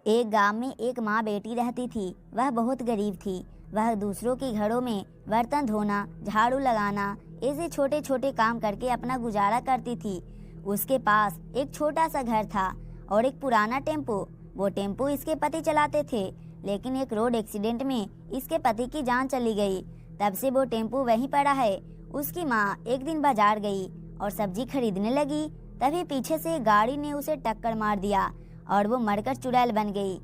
एक गांव में एक माँ बेटी रहती थी। वह बहुत गरीब थी। वह दूसरों के घरों में बर्तन धोना, झाड़ू लगाना, ऐसे छोटे छोटे काम करके अपना गुजारा करती थी। उसके पास एक छोटा सा घर था और एक पुराना टेम्पो। वो टेम्पो इसके पति चलाते थे, लेकिन एक रोड एक्सीडेंट में इसके पति की जान चली गई। तब से वो टेम्पो वहीं पड़ा है। उसकी माँ एक दिन बाजार गई और सब्जी खरीदने लगी। तभी पीछे से एक गाड़ी ने उसे टक्कर मार दिया और वो मरकर चुड़ैल बन गई।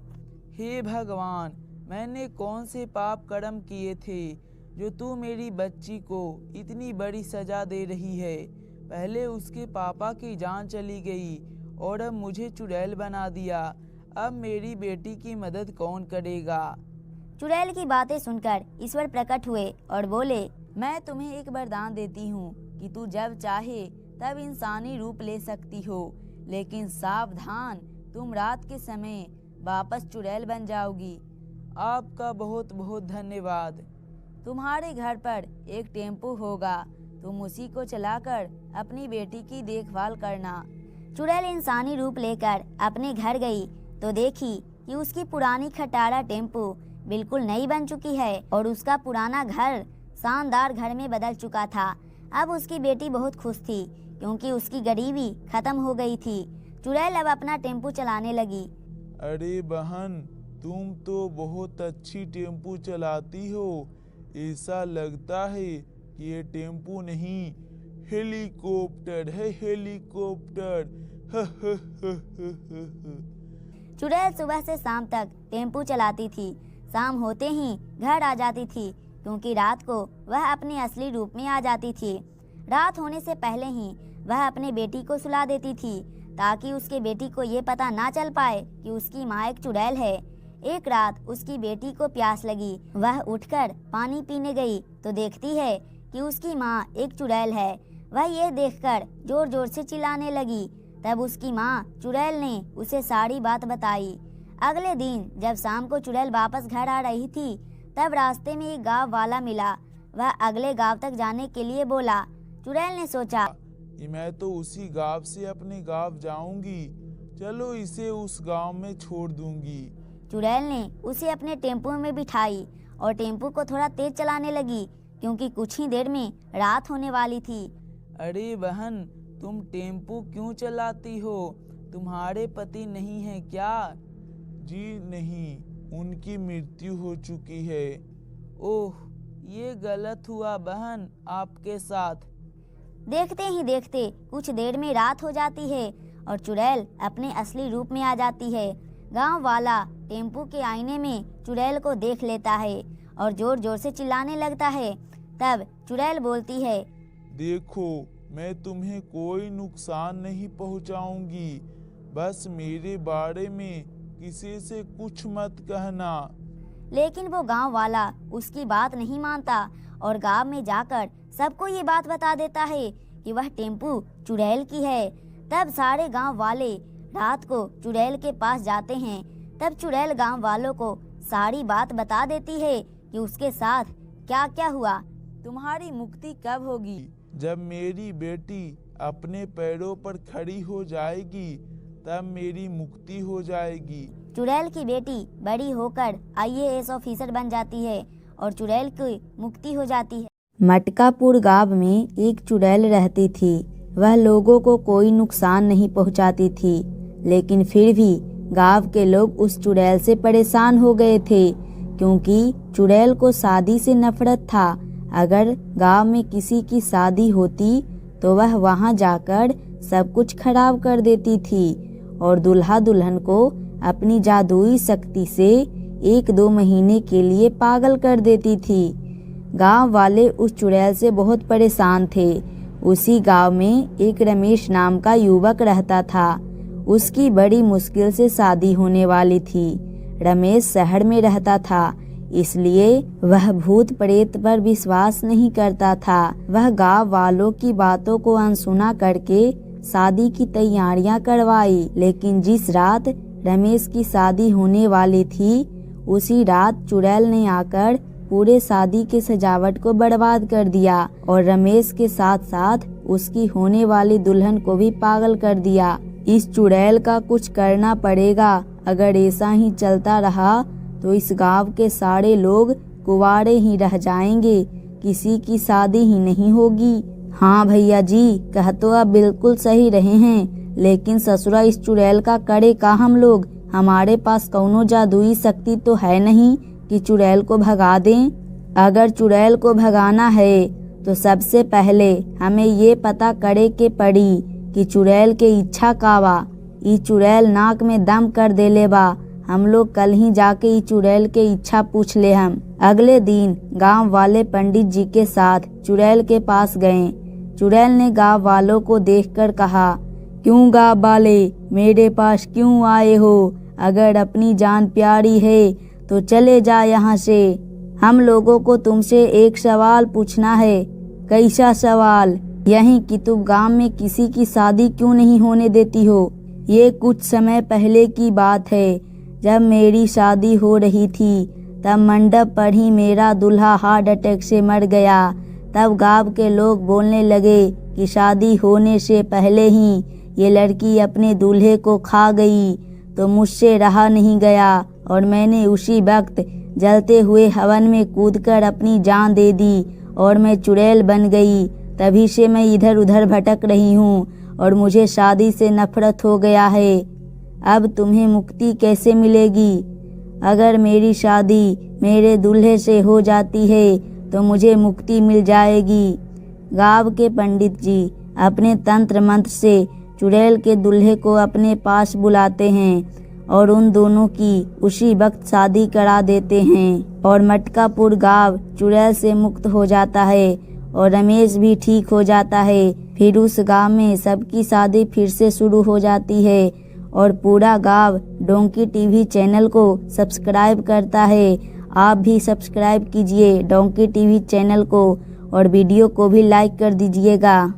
हे भगवान, मैंने कौन से पाप कर्म किए थे जो तू मेरी बच्ची को इतनी बड़ी सजा दे रही है। पहले उसके पापा की जान चली गई और अब मुझे चुड़ैल बना दिया। अब मेरी बेटी की मदद कौन करेगा। चुड़ैल की बातें सुनकर ईश्वर प्रकट हुए और बोले, मैं तुम्हें एक वरदान देती हूँ कि तू जब चाहे तब इंसानी रूप ले सकती हो, लेकिन सावधान, तुम रात के समय वापस चुड़ैल बन जाओगी। आपका बहुत बहुत धन्यवाद। तुम्हारे घर पर एक टेम्पो होगा, तुम उसी को चलाकर अपनी बेटी की देखभाल करना। चुड़ैल इंसानी रूप लेकर अपने घर गई तो देखी कि उसकी पुरानी खटारा टेम्पो बिल्कुल नई बन चुकी है और उसका पुराना घर शानदार घर में बदल चुका था। अब उसकी बेटी बहुत खुश थी क्योंकि उसकी गरीबी खत्म हो गई थी। चुड़ैल अब अपना टेम्पो चलाने लगी। अरे बहन, तुम तो बहुत अच्छी टेम्पो चलाती हो। ऐसा लगता है कि ये टेम्पो नहीं, हेलीकॉप्टर है, हेलीकॉप्टर। चुड़ैल सुबह से शाम तक टेम्पो चलाती थी। शाम होते ही घर आ जाती थी क्योंकि रात को वह अपने असली रूप में आ जाती थी। रात होने से पहले ही वह अपने बेटी को सुला देती थी ताकि उसके बेटी को ये पता ना चल पाए कि उसकी माँ एक चुड़ैल है। एक रात उसकी बेटी को प्यास लगी। वह उठकर पानी पीने गई तो देखती है कि उसकी माँ एक चुड़ैल है। वह ये देखकर जोर जोर से चिल्लाने लगी। तब उसकी माँ चुड़ैल ने उसे सारी बात बताई। अगले दिन जब शाम को चुड़ैल वापस घर आ रही थी तब रास्ते में एक गाँव वाला मिला। वह अगले गाँव तक जाने के लिए बोला। चुड़ैल ने सोचा कि मैं तो उसी गांव से अपने गांव जाऊंगी, चलो इसे उस गांव में छोड़ दूंगी। चुड़ैल ने उसे अपने टेम्पो में बिठाई और टेम्पो को थोड़ा तेज चलाने लगी क्योंकि कुछ ही देर में रात होने वाली थी। अरे बहन, तुम टेम्पो क्यों चलाती हो? तुम्हारे पति नहीं है क्या? जी नहीं, उनकी मृत्यु हो चुकी है। ओह, ये गलत हुआ बहन आपके साथ। देखते ही देखते कुछ देर में रात हो जाती है और चुड़ैल अपने असली रूप में आ जाती है। गांव वाला टेम्पो के आईने में चुड़ैल को देख लेता है और जोर जोर से चिल्लाने लगता है। तब चुड़ैल बोलती है, देखो, मैं तुम्हें कोई नुकसान नहीं पहुंचाऊंगी, बस मेरे बारे में किसी से कुछ मत कहना। लेकिन वो गांव वाला उसकी बात नहीं मानता और गांव में जाकर सबको ये बात बता देता है कि वह टेम्पो चुड़ैल की है। तब सारे गांव वाले रात को चुड़ैल के पास जाते हैं। तब चुड़ैल गांव वालों को सारी बात बता देती है कि उसके साथ क्या क्या हुआ। तुम्हारी मुक्ति कब होगी? जब मेरी बेटी अपने पैरों पर खड़ी हो जाएगी तब मेरी मुक्ति हो जाएगी। चुड़ैल की बेटी बड़ी होकर IAS ऑफिसर बन जाती है और चुड़ैल की मुक्ति हो जाती है। मटकापुर गांव में एक चुड़ैल रहती थी। वह लोगों को कोई नुकसान नहीं पहुंचाती थी, लेकिन फिर भी गांव के लोग उस चुड़ैल से परेशान हो गए थे क्योंकि चुड़ैल को शादी से नफरत था। अगर गांव में किसी की शादी होती तो वह वहां जाकर सब कुछ खराब कर देती थी और दूल्हा दुल्हन को अपनी जादुई शक्ति से 1-2 महीने के लिए पागल कर देती थी। गांव वाले उस चुड़ैल से बहुत परेशान थे। उसी गांव में एक रमेश नाम का युवक रहता था। उसकी बड़ी मुश्किल से शादी होने वाली थी। रमेश शहर में रहता था, इसलिए वह भूत प्रेत पर विश्वास नहीं करता था। वह गांव वालों की बातों को अनसुना करके शादी की तैयारियां करवाई, लेकिन जिस रात रमेश की शादी होने वाली थी उसी रात चुड़ैल ने आकर पूरे शादी के सजावट को बर्बाद कर दिया और रमेश के साथ साथ उसकी होने वाली दुल्हन को भी पागल कर दिया। इस चुड़ैल का कुछ करना पड़ेगा, अगर ऐसा ही चलता रहा तो इस गांव के सारे लोग कुंवारे ही रह जाएंगे, किसी की शादी ही नहीं होगी। हाँ भैया जी, कह तो आप बिल्कुल सही रहे हैं, लेकिन ससुरा इस चुड़ैल का करे का हम लोग। हमारे पास कौनो जादुई शक्ति तो है नहीं कि चुड़ैल को भगा दें। अगर चुड़ैल को भगाना है तो सबसे पहले हमें ये पता करे के पड़ी कि चुड़ैल के इच्छा का बा। ई चुड़ैल नाक में दम कर देले बा। हम लोग कल ही जाके ई चुड़ैल के इच्छा पूछ ले हम। अगले दिन गांव वाले पंडित जी के साथ चुड़ैल के पास गए। चुड़ैल ने गांव वालों को देखकर कहा, क्यों गांव वाले मेरे पास क्यों आए हो? अगर अपनी जान प्यारी है तो चले जा यहाँ से। हम लोगों को तुमसे एक सवाल पूछना है। कैसा सवाल? यही कि तुम गांव में किसी की शादी क्यों नहीं होने देती हो? ये कुछ समय पहले की बात है, जब मेरी शादी हो रही थी तब मंडप पर ही मेरा दूल्हा हार्ट अटैक से मर गया। तब गांव के लोग बोलने लगे कि शादी होने से पहले ही ये लड़की अपने दूल्हे को खा गई। तो मुझसे रहा नहीं गया और मैंने उसी वक्त जलते हुए हवन में कूदकर अपनी जान दे दी और मैं चुड़ैल बन गई। तभी से मैं इधर उधर भटक रही हूँ और मुझे शादी से नफरत हो गया है। अब तुम्हें मुक्ति कैसे मिलेगी? अगर मेरी शादी मेरे दूल्हे से हो जाती है तो मुझे मुक्ति मिल जाएगी। गांव के पंडित जी अपने तंत्र मंत्र से चुड़ैल के दूल्हे को अपने पास बुलाते हैं और उन दोनों की उसी वक्त शादी करा देते हैं और मटकापुर गांव चुड़ैल से मुक्त हो जाता है और रमेश भी ठीक हो जाता है। फिर उस गांव में सबकी शादी फिर से शुरू हो जाती है और पूरा गांव डोंकी टीवी चैनल को सब्सक्राइब करता है। आप भी सब्सक्राइब कीजिए डोंकी टीवी चैनल को और वीडियो को भी लाइक कर दीजिएगा।